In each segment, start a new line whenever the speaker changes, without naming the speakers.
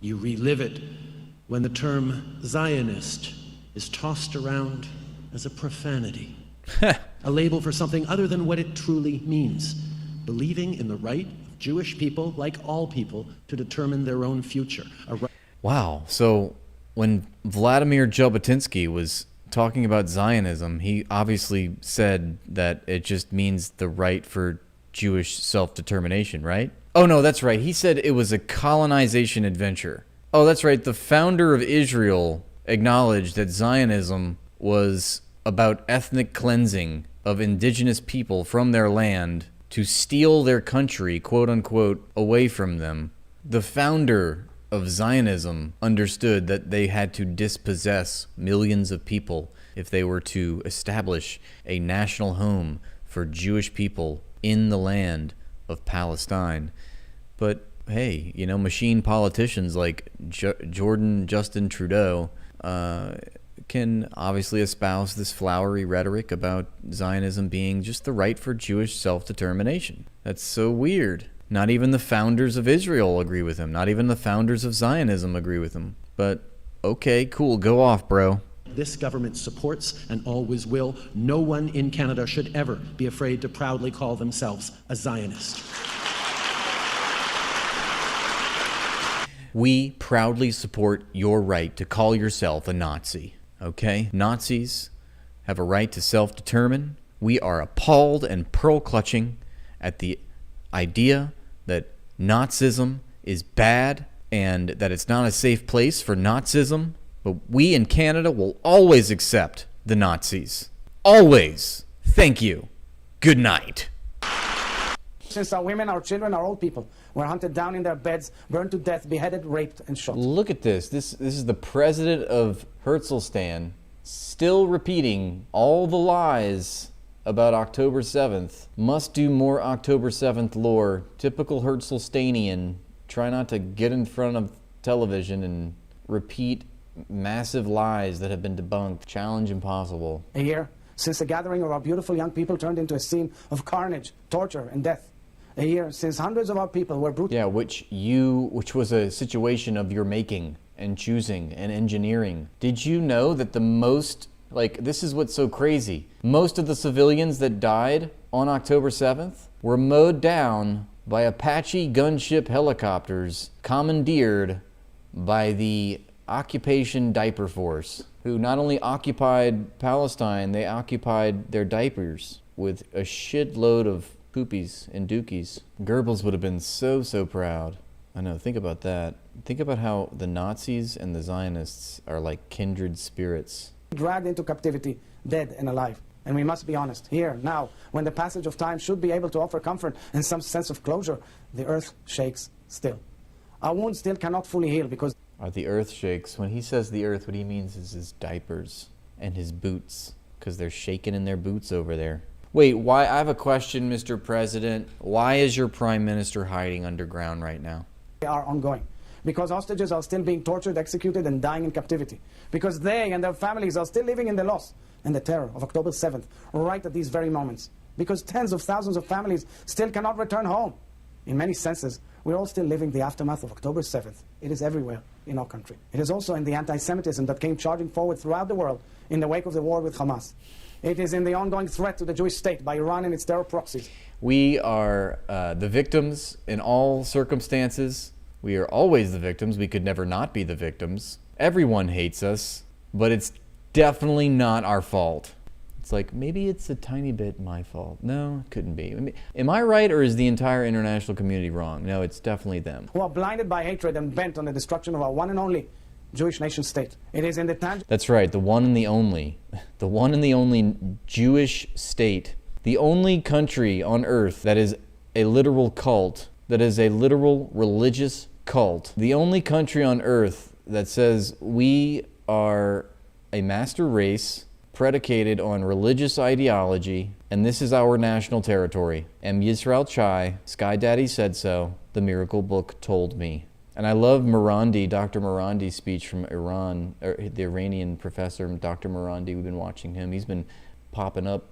You relive it when the term Zionist is tossed around as a profanity, a label for something other than what it truly means, believing in the right of Jewish people, like all people, to determine their own future.
Wow. So when Vladimir Jabotinsky was talking about Zionism, he obviously said that it just means the right for Jewish self-determination, right? Oh, no, that's right. He said it was a colonization adventure. Oh, that's right. The founder of Israel acknowledged that Zionism was about ethnic cleansing of indigenous people from their land to steal their country, quote unquote, away from them. The founder of Zionism understood that they had to dispossess millions of people if they were to establish a national home for Jewish people in the land of Palestine. But hey, you know, machine politicians like Justin Trudeau can obviously espouse this flowery rhetoric about Zionism being just the right for Jewish self-determination. That's so weird. Not even the founders of Israel agree with him. Not even the founders of Zionism agree with him. But okay, cool, go off, bro.
This government supports and always will. No one in Canada should ever be afraid to proudly call themselves a Zionist.
We proudly support your right to call yourself a Nazi, okay? Nazis have a right to self-determine. We are appalled and pearl-clutching at the idea that Nazism is bad and that it's not a safe place for Nazism. But we in Canada will always accept the Nazis. Always. Thank you. Good night.
Since our women, our children, our old people were hunted down in their beds, burned to death, beheaded, raped, and shot.
Look at this. This is the president of Herzog still repeating all the lies about October 7th. Must do more October 7th lore. Typical Herzogstanian. Try not to get in front of television and repeat massive lies that have been debunked. Challenge impossible.
A year since the gathering of our beautiful young people turned into a scene of carnage, torture, and death. A year since hundreds of our people were brutally...
Yeah, which was a situation of your making and choosing and engineering. Did you know that this is what's so crazy. Most of the civilians that died on October 7th were mowed down by Apache gunship helicopters commandeered by the Occupation Diaper Force, who not only occupied Palestine, they occupied their diapers with a shitload of poopies and dookies. Goebbels would have been so proud. I know, think about that. Think about how the Nazis and the Zionists are like kindred spirits.
Dragged into captivity, dead and alive. And we must be honest, here, now, when the passage of time should be able to offer comfort and some sense of closure, the earth shakes still. Our wounds still cannot fully heal because...
The earth shakes. When he says the earth, what he means is his diapers and his boots, because they're shaking in their boots over there. Wait, why? I have a question, Mr. President. Why is your Prime Minister hiding underground right now?
They are ongoing. Because hostages are still being tortured, executed, and dying in captivity. Because they and their families are still living in the loss and the terror of October 7th, right at these very moments. Because tens of thousands of families still cannot return home. In many senses, we're all still living the aftermath of October 7th. It is everywhere in our country. It is also in the anti-Semitism that came charging forward throughout the world in the wake of the war with Hamas. It is in the ongoing threat to the Jewish state by Iran and its terror proxies.
We are the victims in all circumstances. We are always the victims. We could never not be the victims. Everyone hates us, but it's definitely not our fault. It's like, maybe it's a tiny bit my fault. No, it couldn't be. I mean, am I right, or is the entire international community wrong? No, it's definitely them.
Who are blinded by hatred and bent on the destruction of our one and only Jewish nation state. It is in the tangible...
That's right, the one and the only. The one and the only Jewish state. The only country on earth that is a literal cult, that is a literal religious cult. The only country on earth that says we are a master race predicated on religious ideology, and this is our national territory. Em Yisrael Chai, Sky Daddy said so, the miracle book told me. And I love Marandi, Dr. Marandi's speech from Iran, or the Iranian professor, Dr. Marandi. We've been watching him. He's been popping up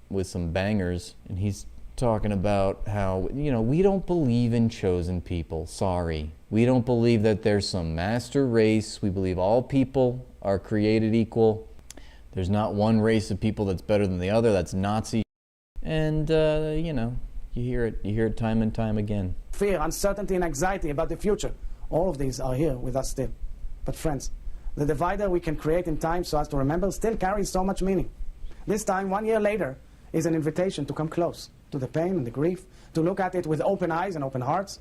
with some bangers, and he's talking about how, we don't believe in chosen people. Sorry. We don't believe that there's some master race. We believe all people are created equal. There's not one race of people that's better than the other. That's Nazi. And, you hear it time and time again.
Fear, uncertainty, and anxiety about the future. All of these are here with us still. But friends, the divider we can create in time so as to remember still carries so much meaning. This time, 1 year later, is an invitation to come close to the pain and the grief, to look at it with open eyes and open hearts,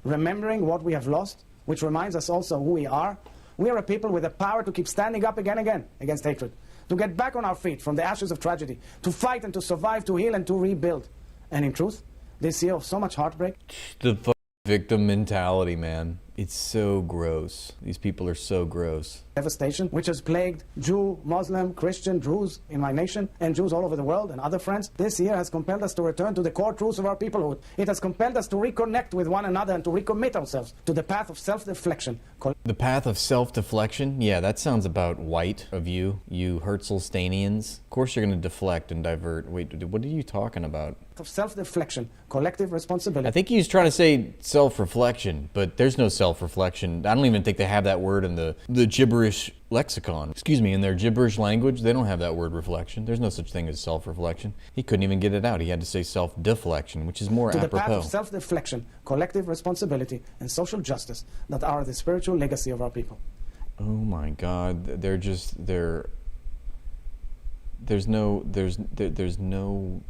remembering what we have lost, which reminds us also who we are. We are a people with the power to keep standing up again and again against hatred, to get back on our feet from the ashes of tragedy, to fight and to survive, to heal and to rebuild. And in truth, this year of so much heartbreak.
The victim mentality, man. It's so gross. These people are so gross.
Devastation, which has plagued Jew, Muslim, Christian, Druze in my nation, and Jews all over the world, and other friends. This year has compelled us to return to the core truths of our peoplehood. It has compelled us to reconnect with one another and to recommit ourselves to the path of self-deflection.
The path of self-deflection? Yeah, that sounds about white of you Herzl-Stanians. Of course you're going to deflect and divert. Wait, what are you talking about?
Of self-deflection, collective responsibility.
I think he was trying to say self-reflection, but there's no self-reflection. I don't even think they have that word in the gibberish lexicon. Excuse me, in their gibberish language, they don't have that word reflection. There's no such thing as self-reflection. He couldn't even get it out. He had to say self-deflection, which is more apropos.
To the path of self-deflection, collective responsibility, and social justice that are the spiritual legacy of our people.
Oh my God, there's no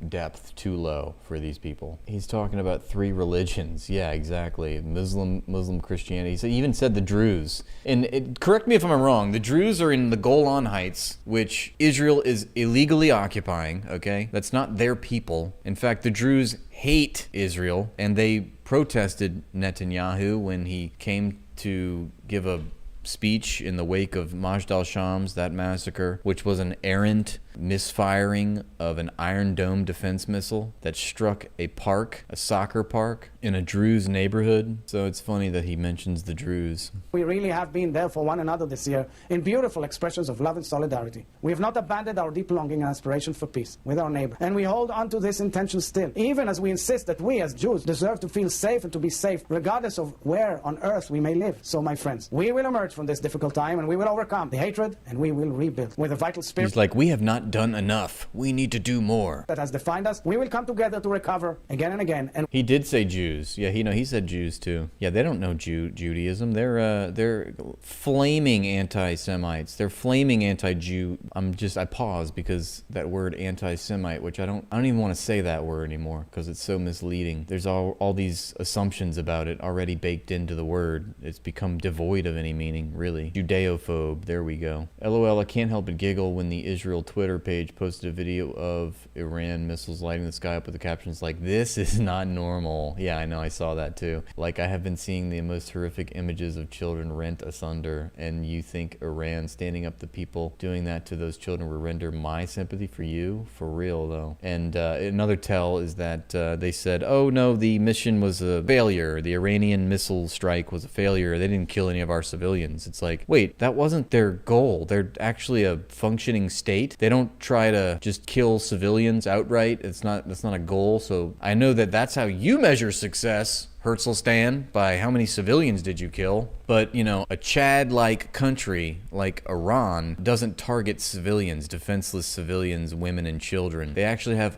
depth too low for these people. He's talking about 3 religions. Yeah, exactly. Muslim Christianity. He even said the Druze. And correct me if I'm wrong, the Druze are in the Golan Heights, which Israel is illegally occupying, okay? That's not their people. In fact, the Druze hate Israel, and they protested Netanyahu when he came to give a speech in the wake of Majd al-Shams, that massacre, which was an errant misfiring of an Iron Dome defense missile that struck a park, a soccer park, in a Druze neighborhood. So it's funny that he mentions the Druze.
We really have been there for one another this year in beautiful expressions of love and solidarity. We have not abandoned our deep longing and aspiration for peace with our neighbor. And we hold on to this intention still, even as we insist that we as Jews deserve to feel safe and to be safe, regardless of where on earth we may live. So, my friends, we will emerge from this difficult time and we will overcome the hatred and we will rebuild with a vital spirit.
He's like, we have not done enough. We need to do more.
That has defined us. We will come together to recover again and again. And
he did say Jews. Yeah, he said Jews too. Yeah, they don't know Judaism. They're flaming anti-Semites. They're flaming anti-Jew. I pause because that word anti-Semite, which I don't even want to say that word anymore because it's so misleading. There's all these assumptions about it already baked into the word. It's become devoid of any meaning, really. Judeophobe. There we go. LOL, I can't help but giggle when the Israel Twitter page posted a video of Iran missiles lighting the sky up with the captions like, "This is not normal." Yeah, I know, I saw that too. Like, I have been seeing the most horrific images of children rent asunder, and you think Iran standing up to people doing that to those children will render my sympathy for you? For real, though. And another tell is that they said, oh no, the mission was a failure. The Iranian missile strike was a failure. They didn't kill any of our civilians. It's like, wait, that wasn't their goal. They're actually a functioning state. They don't try to just kill civilians outright. That's not a goal. So I know that that's how you measure success, Herzl Stan, by how many civilians did you kill. But, a Chad-like country like Iran doesn't target civilians, defenseless civilians, women and children. They actually have,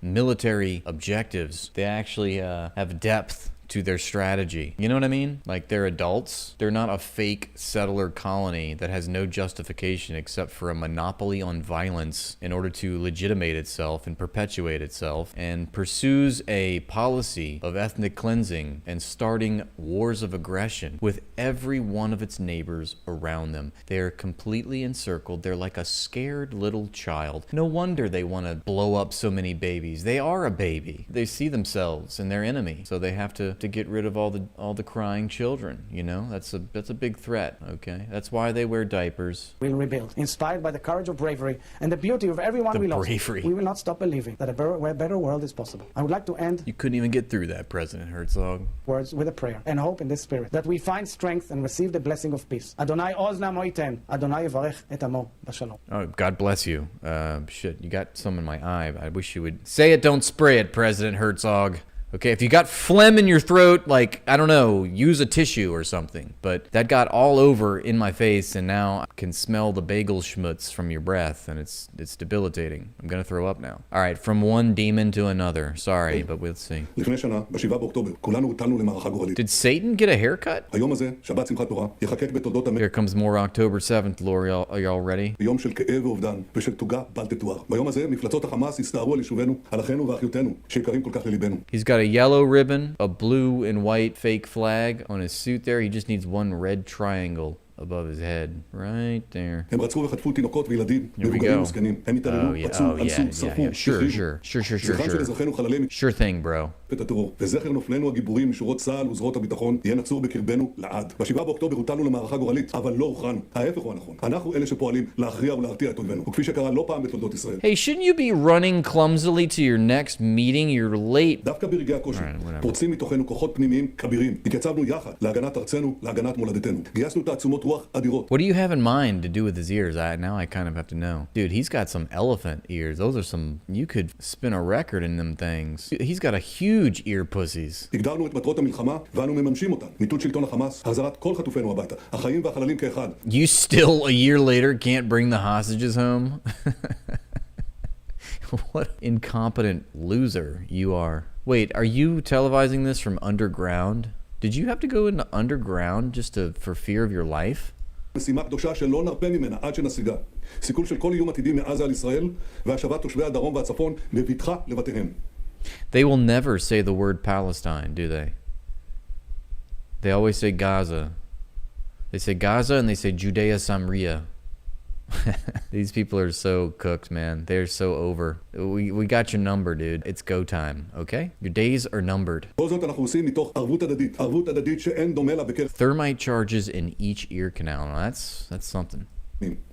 military objectives. They actually have depth to their strategy. You know what I mean? Like, they're adults. They're not a fake settler colony that has no justification except for a monopoly on violence in order to legitimate itself and perpetuate itself, and pursues a policy of ethnic cleansing and starting wars of aggression with every one of its neighbors around them. They're completely encircled. They're like a scared little child. No wonder they want to blow up so many babies. They are a baby. They see themselves and their enemy, so they have to to get rid of all the crying children. You know, that's a big threat. Okay, that's why they wear diapers.
We'll rebuild, inspired by the courage of bravery and the beauty of everyone we lost.
Bravery.
We will not stop believing that a better world is possible. I would like to end
You couldn't even get through that, President Herzog.
words with a prayer and hope in this spirit, that we find strength and receive the blessing of peace. Adonai oz la'amo yitem, Adonai yevarech et amo b'shalom.
Oh, God bless you. Shit, you got some in my eye. I wish you would say it, don't spray it, President Herzog. Okay, if you got phlegm in your throat, like, I don't know, use a tissue or something. But that got all over in my face, and now I can smell the bagel schmutz from your breath, and it's debilitating. I'm gonna throw up now. All right, from one demon to another. Sorry, but we'll see.
לפני שנה, ב-7 באוקטובר, כולנו הוטלנו למערכה גורלית.
Did Satan get a haircut?
היום הזה, שבת שמחת תורה, יחקק בתולדות
Here comes more October 7th, Lori. Are y'all ready?
ביום של כאב ואובדן ושל תוגה בל תתואר. ביום הזה, מפלצות החמאס הסתערו על יישובינו, על אחינו ואחיותינו, שיקרים כל כך לליבנו.
He's got a yellow ribbon, a blue and white fake flag on his suit there. He just needs one red triangle above his head. Right there.
הם רצחו וחטפו תינוקות וילדים,
Here we
מבוגרים
go.
וזקנים. הם התעללו, פצעו, אנסו, שרפו,
Sure.
זכרם של אזרחינו חללי
Sure thing, bro.
את הטרור, וזכר נופלינו הגיבורים משורות צה"ל וזרועות הביטחון יהיה נצור בקרבנו לעד. ב-7 באוקטובר הוטלנו למערכה גורלית, אבל לא הוכרענו. ההפך הוא הנכון. אנחנו אלה שפועלים להכריע ולהרתיע את אויבינו, וכפי שקרה לא פעם בתולדות ישראל.
Hey, shouldn't you be running clumsily to your next meeting? You're late.
דווקא ברגעי הקושי,
whatever.
פורצים מתוכנו כוחות פנימיים כבירים. התייצבנו יחד להגנת ארצנו, להגנת מולדתנו. גייסנו תעצומות רוח אדירות.
What do you have in mind to do with his ears? Now I kind of have to know. Dude, he's got some elephant ears. Those are some... You could spin a record in them things. He's got a huge ear pussies.
הגדרנו את מטרות המלחמה, ואנו מממשים אותן. מיטוט שלטון החמאס, החזרת כל חטופינו הביתה. החיים והחללים כאחד.
You still, a year later, can't bring the hostages home? What incompetent loser you are. Wait, are you televising this from underground? Did you have to go into underground for fear of your life?
משימה קדושה שלא נרפה ממנה עד שנשיגה. סיכול של כל איום עתידי מעזה על ישראל, והשבת תושבי הדרום והצפון בבטחה לבתיהם.
They will never say the word Palestine, do they? They always say Gaza. They say Gaza and they say Judea Samaria. These people are so cooked, man. They're so over. We got your number, dude. It's go time, okay? Your days are numbered.
כל זאת אנחנו עושים מתוך ערבות הדדית. ערבות הדדית שאין דומה לה בקרב...
Thermite charges in each ear canal. Now that's something.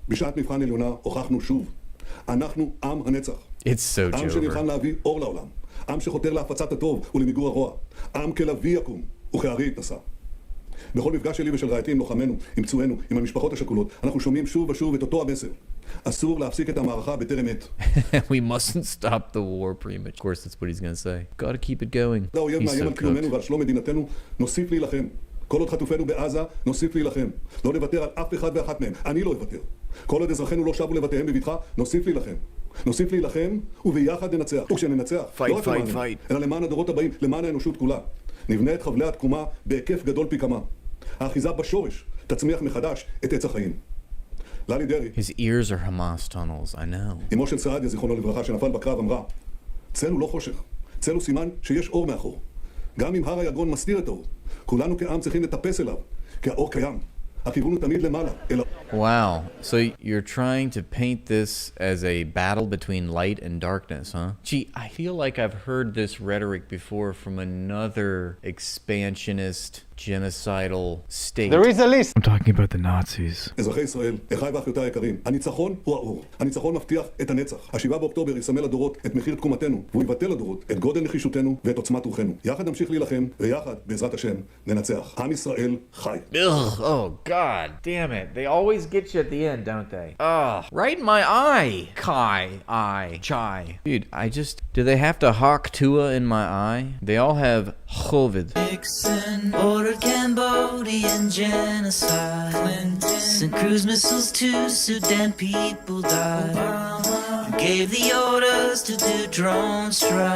בשעת מבחן עליונה הוכחנו שוב. אנחנו עם הנצח.
It's so
עם שנלחם
Jover.
להביא אור לעולם. עם שחותר להפצת הטוב ולמיגור הרוע. עם כלביא יקום וכארי יתנשא. בכל מפגש שלי ושל רעייתי עם לוחמינו, עם פצועינו, עם המשפחות השכולות, אנחנו שומעים שוב ושוב את אותו המסר. אסור להפסיק את המערכה בטרם עת.
We mustn't stop the war premature. Of course, that's what he's gonna say. Gotta keep it going.
האויב
He's
מאיים
so
על קיומנו
cooked.
ועל שלום מדינתנו, נוסיף להילחם. כל עוד חטופינו בעזה, נוסיף להילחם. לא נוותר על אף אחד ואחת מהם. אני לא אוותר. כל עוד אזרחינו לא שבו לבתיהם בבטחה, נוסיף להילחם. נוסיף להילחם, וביחד ננצח. וכשננצח, לא רק למעננו, אלא למען הדורות הבאים, למען האנושות כולה. נבנה את חבלי התקומה בהיקף גדול פי כמה. האחיזה בשורש תצמיח מחדש את עץ החיים. ללי דרעי,
His ears are Hamas tunnels, I know.
אמו של סעדיה, זיכרונו לברכה, שנפל בקרב, אמרה, צל הוא לא חושך, צל הוא סימן שיש אור מאחור. גם אם הר היגון מסתיר את האור, כולנו כעם צריכים לטפס אליו, כי האור קיים. הכיוון הוא תמיד למעלה, אל...
Wow. So you're trying to paint this as a battle between light and darkness, huh? Gee, I feel like I've heard this rhetoric before from another expansionist, genocidal state.
There is a list.
I'm talking about the Nazis.
אזרחי ישראל, אחיי ואחיותיי היקרים, הניצחון הוא האור. הניצחון מבטיח את הנצח. ה-7 באוקטובר יסמל לדורות את מחיר תקומתנו, והוא יבטא לדורות את גודל נחישותנו ואת עוצמת רוחנו. יחד נמשיך להילחם, ויחד, בעזרת השם, ננצח. עם ישראל חי.
Ugh, oh god, damn it. They always get you at the end, don't they? Ugh, right in my eye. Chai. Dude, do they have to hawk Tua in my eye? They all have chovid.
Nixon ordered Cambodian genocide. Clinton sent cruise missiles to Sudan, people died. Gave the orders to do drone strikes.